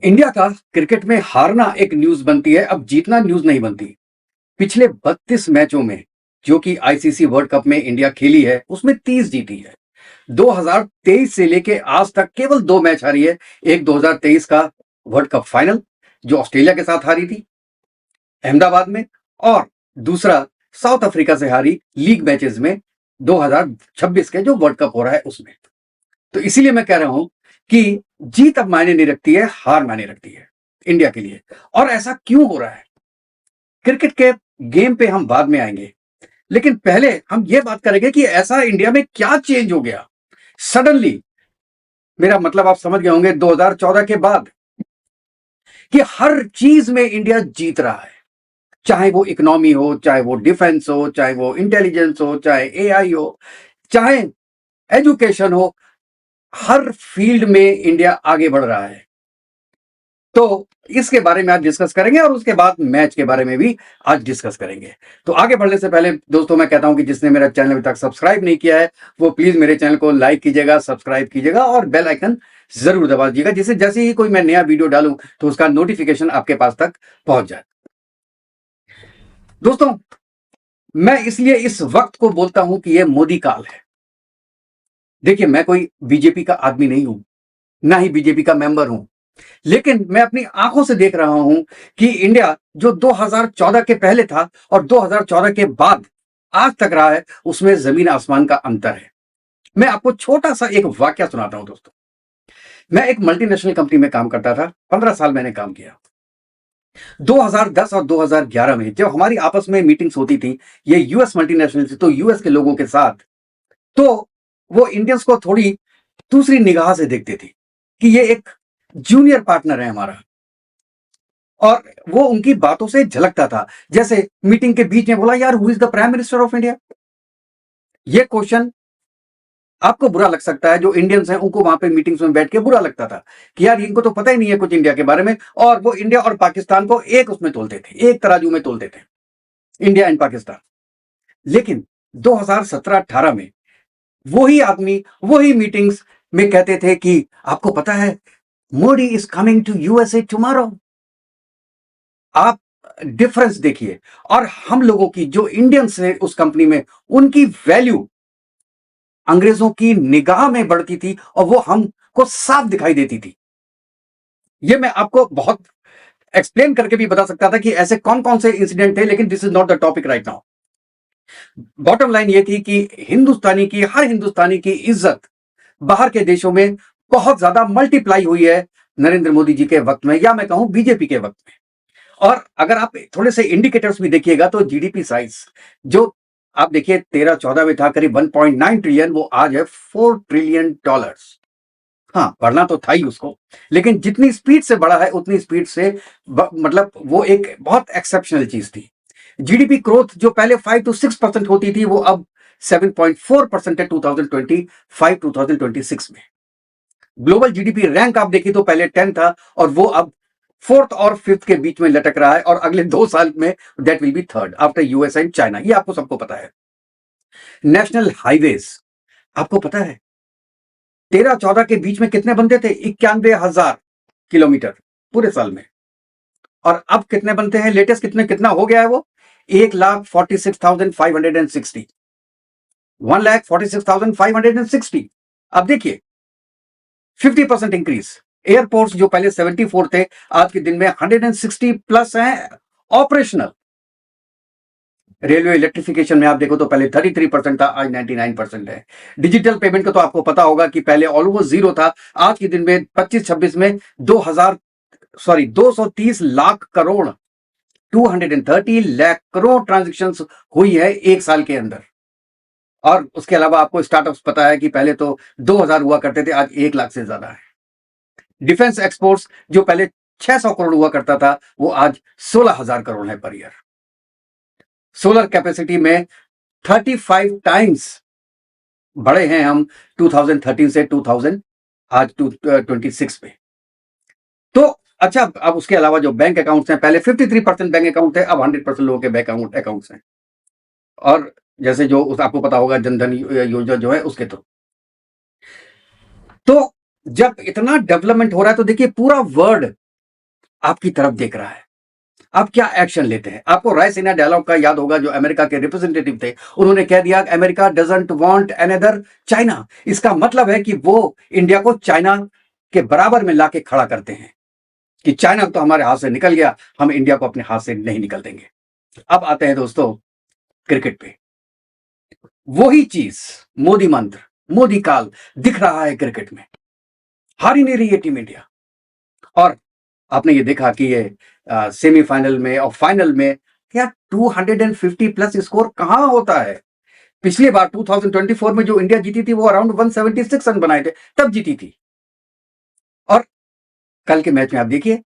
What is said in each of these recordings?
India का cricket में हारना एक न्यूज बनती है, अब जीतना न्यूज नहीं बनती। पिछले 32 मैचों में जो कि आईसीसी वर्ल्ड कप में इंडिया खेली है उसमें 30 जीती है। 2023 से लेके आज तक केवल 2 मैच हारी है। एक 2023 का वर्ल्ड कप फाइनल जो ऑस्ट्रेलिया के साथ हारी थी अहमदाबाद में, और दूसरा साउथ अफ्रीका से हारी लीग मैचेस में 2026 के जो वर्ल्ड कप हो रहा है उसमें। तो इसीलिए मैं कह रहा हूं कि जीत अब मायने नहीं रखती है, हार मायने रखती है इंडिया के लिए। और ऐसा क्यों हो रहा है, क्रिकेट के गेम पे हम बाद में आएंगे, लेकिन पहले हम ये बात करेंगे कि ऐसा इंडिया में क्या चेंज हो गया सडनली। मेरा मतलब आप समझ गए होंगे 2014 के बाद कि हर चीज में इंडिया जीत रहा है, चाहे वो इकोनॉमी हो, चाहे वो डिफेंस हो, चाहे वो इंटेलिजेंस हो, चाहे एआई हो, चाहे एजुकेशन हो, हर फील्ड में इंडिया आगे बढ़ रहा है। तो इसके बारे में आज डिस्कस करेंगे और उसके बाद मैच के बारे में भी आज डिस्कस करेंगे। तो आगे बढ़ने से पहले दोस्तों मैं कहता हूं कि जिसने मेरा चैनल अभी तक सब्सक्राइब नहीं किया है वो प्लीज मेरे चैनल को लाइक कीजिएगा, सब्सक्राइब कीजिएगा और बेल आइकन जरूर दबा दीजिएगा, जिससे जैसे ही कोई मैं नया वीडियो डालूं तो उसका नोटिफिकेशन आपके पास तक पहुंच जाए। दोस्तों, मैं इसलिए इस वक्त को बोलता हूं कि यह मोदी काल है। देखिए, मैं कोई बीजेपी का आदमी नहीं हूं, ना ही बीजेपी का मेंबर हूं, लेकिन मैं अपनी आंखों से देख रहा हूं कि इंडिया जो 2014 के पहले था और 2014 के बाद आज तक रहा है उसमें जमीन आसमान का अंतर है। मैं आपको छोटा सा एक वाक्य सुनाता हूं दोस्तों। मैं एक मल्टीनेशनल कंपनी में काम करता था, 15 साल मैंने काम किया। 2010 और 2011 में जब हमारी आपस में मीटिंग्स होती थी, ये यूएस मल्टीनेशनल थी, तो यूएस के लोगों के साथ, तो वो इंडियंस को थोड़ी दूसरी निगाह से देखते थे कि ये एक जूनियर पार्टनर है हमारा, और वो उनकी बातों से झलकता था। जैसे मीटिंग के बीच में बोला, यार who is the prime minister of India. ये क्वेश्चन आपको बुरा लग सकता है, जो इंडियंस हैं उनको वहां पे मीटिंग्स में बैठ के बुरा लगता था कि यार इनको तो पता ही नहीं है कुछ इंडिया के बारे में, और वो इंडिया और पाकिस्तान को एक उसमें तोलते थे, एक तराजू में तोलते थे, इंडिया एंड पाकिस्तान। लेकिन 2017-18 में वही आदमी वही मीटिंग्स में कहते थे कि आपको पता है Modi is coming to USA tomorrow. आप डिफरेंस देखिए। और हम लोगों की जो इंडियंस है उस कंपनी में, उनकी वैल्यू अंग्रेजों की निगाह में बढ़ती थी और वो हमको साफ दिखाई देती थी। ये मैं आपको बहुत एक्सप्लेन करके भी बता सकता था कि ऐसे कौन कौन से इंसिडेंट थे, लेकिन this is not the topic right now. Bottom line ये थी कि हर हिंदुस्तानी की इज्जत बाहर के देशों में बहुत ज्यादा मल्टीप्लाई हुई है नरेंद्र मोदी जी के वक्त में, या मैं कहूं बीजेपी के वक्त में। और अगर आप थोड़े से इंडिकेटर्स भी देखिएगा तो जीडीपी साइज जो आप देखिए 13-14 में था करीब 1.9 ट्रिलियन, वो आज है 4 ट्रिलियन डॉलर्स। हाँ, बढ़ना तो था ही उसको, लेकिन जितनी स्पीड से बढ़ा है उतनी स्पीड से मतलब वो एक बहुत एक्सेप्शनल चीज थी। जीडीपी ग्रोथ जो पहले 5 to 6% होती थी वो अब 7.4% है 2025-2026 में। ग्लोबल जीडीपी रैंक आप देखिए तो पहले 10 था और वो अब 4th और 5th के बीच में लटक रहा है, और अगले 2 साल में that will be 3rd after US and China. ये आपको सबको पता है। नेशनल हाईवेज आपको पता है 13-14 के बीच में कितने बनते थे? 91,000 किलोमीटर पूरे साल में। और अब कितने बनते हैं? लेटेस्ट कितना हो गया है वो? 1,46,560, 1,46,560। अब देखिए 50% इंक्रीज। एयरपोर्ट्स जो पहले 74 थे आज के दिन में 160 प्लस हैं ऑपरेशनल। रेलवे इलेक्ट्रिफिकेशन में आप देखो तो पहले 33% था, आज 99% है। डिजिटल पेमेंट का तो आपको पता होगा कि पहले ऑलमोस्ट जीरो था, आज के दिन में 25-26 में 230 लाख करोड़ 230 लाख करोड़ ट्रांजेक्शन हुई है एक साल के अंदर। और उसके अलावा आपको स्टार्टअप्स पता है कि पहले तो 2000 हुआ करते थे, आज 1 लाख से ज्यादा है। डिफेंस एक्सपोर्ट्स जो पहले 600 करोड़ हुआ करता था वो आज 16,000 करोड़ है पर ईयर। सोलर कैपेसिटी में 35 टाइम्स बढ़े हैं हम 2013 से 2026 में। तो अच्छा, अब उसके अलावा जो बैंक अकाउंट्स हैं, पहले 53% बैंक अकाउंट थे, अब 100% लोगों के बैंक अकाउंट्स हैं। और जैसे जो आपको पता होगा जनधन योजना जो है उसके थ्रू। तो जब इतना डेवलपमेंट हो रहा है तो देखिए पूरा वर्ल्ड आपकी तरफ देख रहा है, आप क्या एक्शन लेते हैं? आपको रायसीना डायलॉग का याद होगा, जो अमेरिका के रिप्रेजेंटेटिव थे, उन्होंने कह दिया America doesn't want another China. इसका मतलब है कि वो इंडिया को चाइना के बराबर में लाके खड़ा करते हैं कि चाइना तो हमारे हाथ से निकल गया, हम इंडिया को अपने हाथ से नहीं निकल देंगे। अब आते हैं दोस्तों क्रिकेट पे। वही चीज, मोदी मंत्र, मोदी काल दिख रहा है क्रिकेट में। हार ही नहीं रही है टीम इंडिया। और आपने ये देखा कि ये सेमीफाइनल में और फाइनल में क्या 250 प्लस स्कोर कहां होता है? पिछली बार 2024 में जो इंडिया जीती थी वो अराउंड 176 रन बनाए थे, तब जीती थी। और कल के मैच में आप देखिए,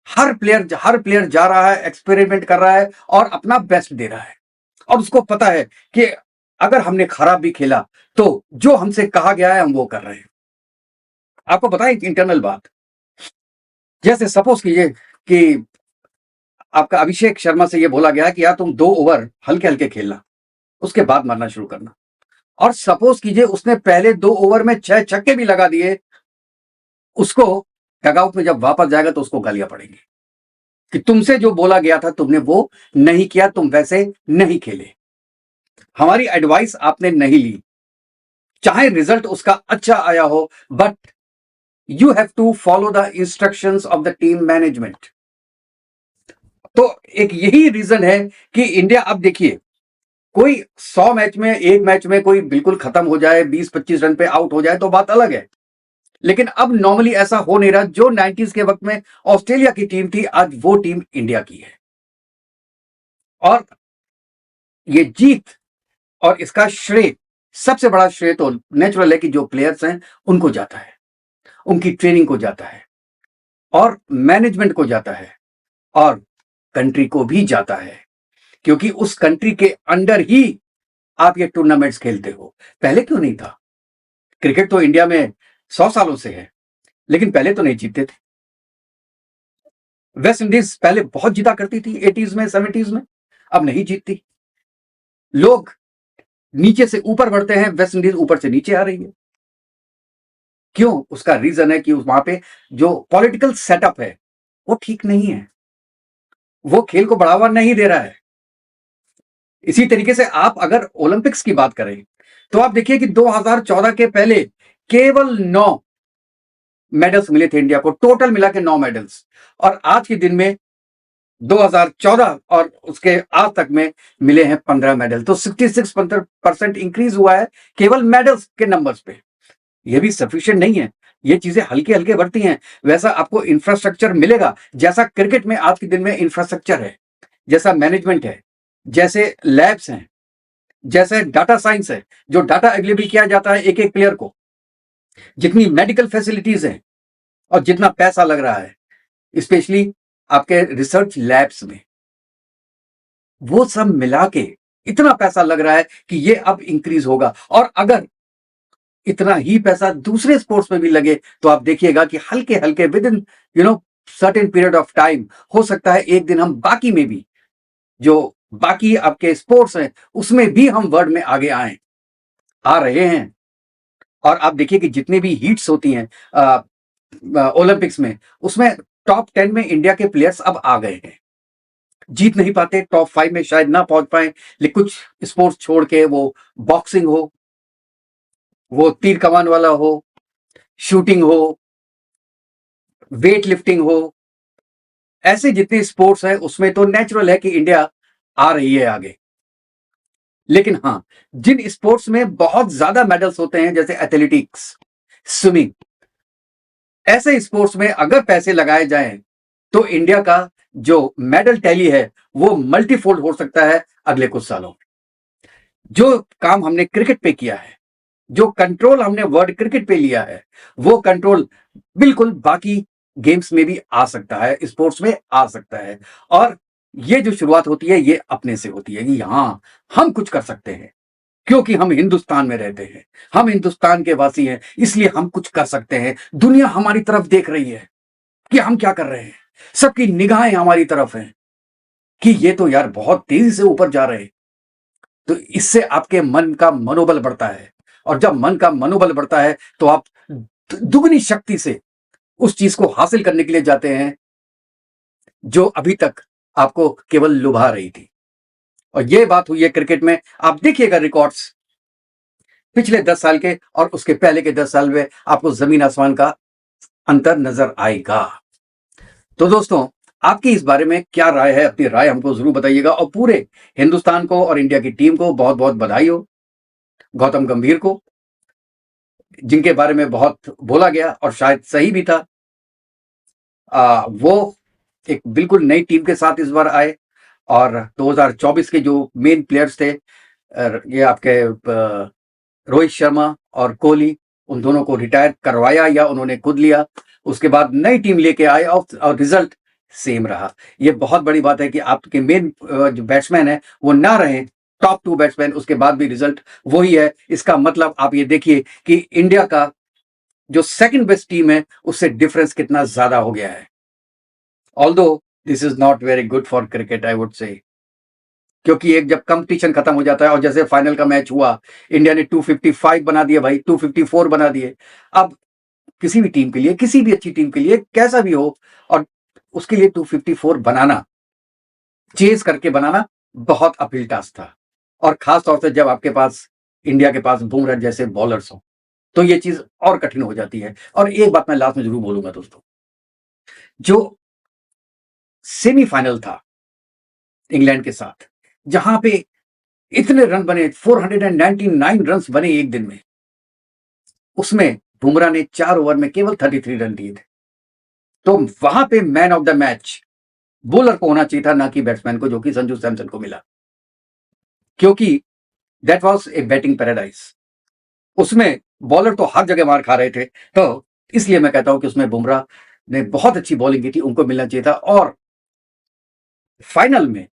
हर प्लेयर जा रहा है, एक्सपेरिमेंट कर रहा है और अपना बेस्ट दे रहा है। और उसको पता है कि अगर हमने खराब भी खेला तो जो हमसे कहा गया है हम वो कर रहे हैं। आपको पता है एक इंटरनल बात, जैसे सपोज कीजिए कि आपका अभिषेक शर्मा से ये बोला गया कि यार तुम 2 ओवर हल्के हल्के खेलना, उसके बाद मारना शुरू करना। और सपोज कीजिए उसने पहले 2 ओवर में 6 छक्के भी लगा दिए, उसको डगआउट में जब वापस जाएगा तो उसको गालियां पड़ेंगी कि तुमसे जो बोला गया था तुमने वो नहीं किया, तुम वैसे नहीं खेले, हमारी एडवाइस आपने नहीं ली, चाहे रिजल्ट उसका अच्छा आया हो, but you have to follow the instructions of the team management. तो एक यही रीजन है कि इंडिया, अब देखिए, कोई 100 मैच में, एक मैच में कोई बिल्कुल खत्म हो जाए, 20-25 रन पे आउट हो जाए तो बात अलग है, लेकिन अब नॉर्मली ऐसा हो नहीं रहा। जो 90s के वक्त में ऑस्ट्रेलिया की टीम थी, आज वो टीम इंडिया की है। और ये जीत और इसका श्रेय, सबसे बड़ा श्रेय तो नेचुरल है कि जो प्लेयर्स हैं उनको जाता है, उनकी ट्रेनिंग को जाता है और मैनेजमेंट को जाता है और कंट्री को भी जाता है, क्योंकि उस कंट्री के अंडर ही आप ये टूर्नामेंट्स खेलते हो। पहले क्यों नहीं था? क्रिकेट तो इंडिया में 100 सालों से है, लेकिन पहले तो नहीं जीतते थे। वेस्ट इंडीज पहले बहुत जीता करती थी 80s में, 70s में, अब नहीं जीतती। लोग नीचे से ऊपर बढ़ते हैं, वेस्ट इंडीज ऊपर से नीचे आ रही है। क्यों? उसका रीजन है कि वहां पे जो पॉलिटिकल सेटअप है वो ठीक नहीं है, वो खेल को बढ़ावा नहीं दे रहा है। इसी तरीके से आप अगर ओलंपिक्स की बात करें तो आप देखिए कि 2014 के पहले केवल 9 मेडल्स मिले थे इंडिया को, टोटल मिला के 9 मेडल्स। और आज के दिन में 2014 और उसके आज तक में मिले हैं 15 मेडल। तो 66% इंक्रीज हुआ है केवल मेडल्स के नंबर्स पे। ये भी सफिशिएंट नहीं है, ये चीजें हल्के हल्के बढ़ती हैं। वैसा आपको इंफ्रास्ट्रक्चर मिलेगा, जैसा क्रिकेट में आज के दिन में इंफ्रास्ट्रक्चर है, जैसा मैनेजमेंट है, जैसे लैब्स हैं, जैसे डाटा साइंस है, जो डाटा अवेलेबल किया जाता है एक एक प्लेयर को, जितनी मेडिकल फैसिलिटीज हैं और जितना पैसा लग रहा है स्पेशली आपके रिसर्च लैब्स में, वो सब मिला के इतना पैसा लग रहा है कि ये अब इंक्रीज होगा। और अगर इतना ही पैसा दूसरे स्पोर्ट्स में भी लगे तो आप देखिएगा कि हल्के हल्के with in certain period of time, हो सकता है एक दिन हम बाकी में भी, जो बाकी आपके स्पोर्ट्स हैं उसमें भी हम वर्ल्ड में आगे आए, आ रहे हैं। और आप देखिए कि जितनी भी हीट्स होती हैं ओलंपिक्स में, उसमें टॉप 10 में इंडिया के प्लेयर्स अब आ गए हैं। जीत नहीं पाते, टॉप 5 में शायद ना पहुंच पाए, लेकिन कुछ स्पोर्ट्स छोड़ के, वो बॉक्सिंग हो, वो तीर कमान वाला हो, शूटिंग हो, वेट लिफ्टिंग हो, ऐसे जितने स्पोर्ट्स हैं उसमें तो नेचुरल है कि इंडिया आ रही है आगे। लेकिन हां, जिन स्पोर्ट्स में बहुत ज्यादा मेडल्स होते हैं, जैसे एथलेटिक्स, स्विमिंग, ऐसे स्पोर्ट्स में अगर पैसे लगाए जाएं तो इंडिया का जो मेडल टैली है वो मल्टीफोल्ड हो सकता है अगले कुछ सालों में। जो काम हमने क्रिकेट पे किया है, जो कंट्रोल हमने वर्ल्ड क्रिकेट पे लिया है, वो कंट्रोल बिल्कुल बाकी गेम्स में भी आ सकता है, स्पोर्ट्स में आ सकता है। और ये जो शुरुआत होती है ये अपने से होती है कि हाँ, हम कुछ कर सकते हैं, क्योंकि हम हिंदुस्तान में रहते हैं, हम हिंदुस्तान के वासी हैं, इसलिए हम कुछ कर सकते हैं। दुनिया हमारी तरफ देख रही है कि हम क्या कर रहे हैं, सबकी निगाहें हमारी तरफ हैं कि ये तो यार बहुत तेजी से ऊपर जा रहे हैं। तो इससे आपके मन का मनोबल बढ़ता है, और जब मन का मनोबल बढ़ता है तो आप दुगनी शक्ति से उस चीज को हासिल करने के लिए जाते हैं जो अभी तक आपको केवल लुभा रही थी। और ये बात हुई है क्रिकेट में, आप देखिएगा रिकॉर्ड्स पिछले 10 साल के और उसके पहले के 10 साल में आपको जमीन आसमान का अंतर नजर आएगा। तो दोस्तों, आपकी इस बारे में क्या राय है? अपनी राय हमको जरूर बताइएगा। और पूरे हिंदुस्तान को और इंडिया की टीम को बहुत बहुत बधाई हो। गौतम गंभीर को, जिनके बारे में बहुत बोला गया और शायद सही भी था, वो एक बिल्कुल नई टीम के साथ इस बार आए और 2024 के जो मेन प्लेयर्स थे, ये आपके रोहित शर्मा और कोहली, उन दोनों को रिटायर करवाया या उन्होंने खुद लिया। उसके बाद नई टीम लेके आए और रिजल्ट सेम रहा। ये बहुत बड़ी बात है कि आपके मेन जो बैट्समैन है वो ना रहे टॉप 2 बैट्समैन, उसके बाद भी रिजल्ट वही है। इसका मतलब आप ये देखिए कि इंडिया का जो सेकंड बेस्ट टीम है उससे डिफरेंस कितना ज्यादा हो गया है। Although this is not very good for cricket, I would say, क्योंकि एक जब कंपटीशन खत्म हो जाता है और जैसे फाइनल का मैच हुआ, इंडिया ने 255 बना दिया भाई, 254 बना दिए। अब किसी भी टीम के लिए, किसी भी अच्छी टीम के लिए, कैसा भी हो, और उसके लिए 254 बनाना, चेज करके बनाना बहुत अपील टास्क था। और खास तौर से जब आपके पास, इंडिया के पास बुमराह जैसे बॉलर्स हो, तो ये चीज और कठिन हो जाती है। और एक बात मैं लास्ट में जरूर बोलूंगा दोस्तों, जो सेमीफाइनल था इंग्लैंड के साथ, जहां पे इतने रन बने, 499 रन बने एक दिन में, उसमें बुमराह ने 4 ओवर में केवल 33 रन दिए थे। तो वहां पे man of the match bowler को होना चाहिए था, ना कि बैट्समैन को, जो कि संजू सैमसन को मिला, क्योंकि that was a batting paradise. उसमें बॉलर तो हर जगह मार खा रहे थे। तो इसलिए मैं कहता हूं कि उसमें बुमराह ने बहुत अच्छी बॉलिंग की थी, उनको मिलना चाहिए था। और फाइनल में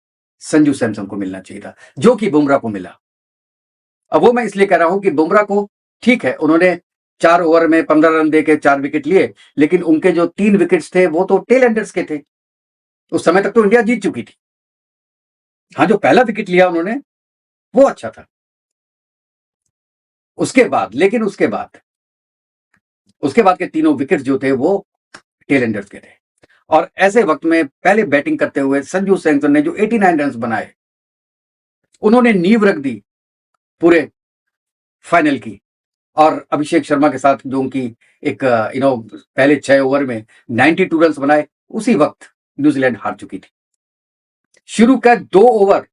संजू सैमसन को मिलना चाहिए था, जो कि बुमराह को मिला। अब वो मैं इसलिए कह रहा हूं कि बुमराह को, ठीक है, उन्होंने 4 ओवर में 15 रन देके 4 विकेट लिए, लेकिन उनके जो 3 विकेट्स थे वो तो टेल एंडर्स के थे। उस समय तक तो इंडिया जीत चुकी थी। हाँ, जो पहला विकेट लिया उन्होंने वो अच्छा था। उसके बाद, लेकिन उसके बाद के तीनों विकेट जो थे वो टेल एंडर्स के थे। और ऐसे वक्त में पहले बैटिंग करते हुए संजू सैमसन ने जो 89 रन बनाए, उन्होंने नींव रख दी पूरे फाइनल की। और अभिषेक शर्मा के साथ जो उनकी एक पहले 6 ओवर में 92 रन बनाए, उसी वक्त न्यूजीलैंड हार चुकी थी। शुरू का 2 ओवर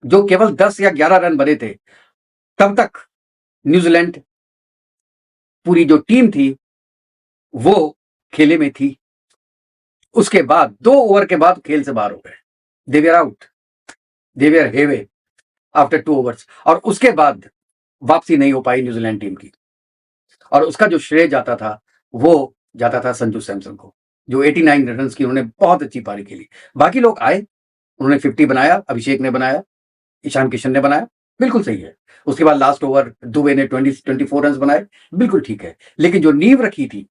जो केवल 10 या 11 रन बने थे, तब तक न्यूजीलैंड पूरी जो टीम थी वो खेले में थी। उसके बाद 2 ओवर के बाद खेल से बाहर हो गए, दे वर आउट, दे वर हेवे आफ्टर 2 ओवर्स। और उसके बाद वापसी नहीं हो पाई न्यूजीलैंड टीम की। और उसका जो श्रेय जाता था वो जाता था संजू सैमसन को, जो 89 रन की उन्होंने बहुत अच्छी पारी खेली। बाकी लोग आए, उन्होंने 50 बनाया, अभिषेक ने बनाया, ईशान किशन ने बनाया, बिल्कुल सही है। उसके बाद लास्ट ओवर दुबे ने 24 रन बनाए, बिल्कुल ठीक है। लेकिन जो नींव रखी थी,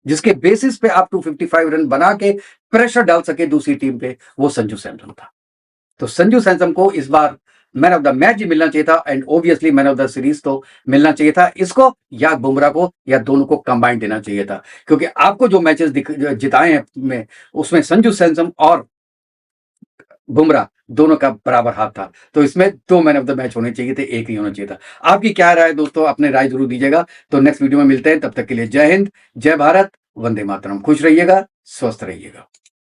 जिसके बेसिस पे आप 255 रन बना के प्रेशर डाल सके दूसरी टीम पे, वो संजू सैमसन था। तो संजू सैमसन को इस बार मैन ऑफ द मैच मिलना चाहिए था, and obviously man of the series तो मिलना चाहिए था इसको, या बुमराह को, या दोनों को कंबाइंड देना चाहिए था। क्योंकि आपको जो मैचेस जिताए हैं में, उसमें संजू सैमसन और बुमराह दोनों का बराबर हाथ था। तो इसमें 2 मैन ऑफ द मैच होने चाहिए थे, एक ही होना चाहिए था। आपकी क्या राय दोस्तों? अपने राय जरूर दीजिएगा। तो नेक्स्ट वीडियो में मिलते हैं, तब तक के लिए जय हिंद, जय भारत, वंदे मातरम। खुश रहिएगा, स्वस्थ रहिएगा।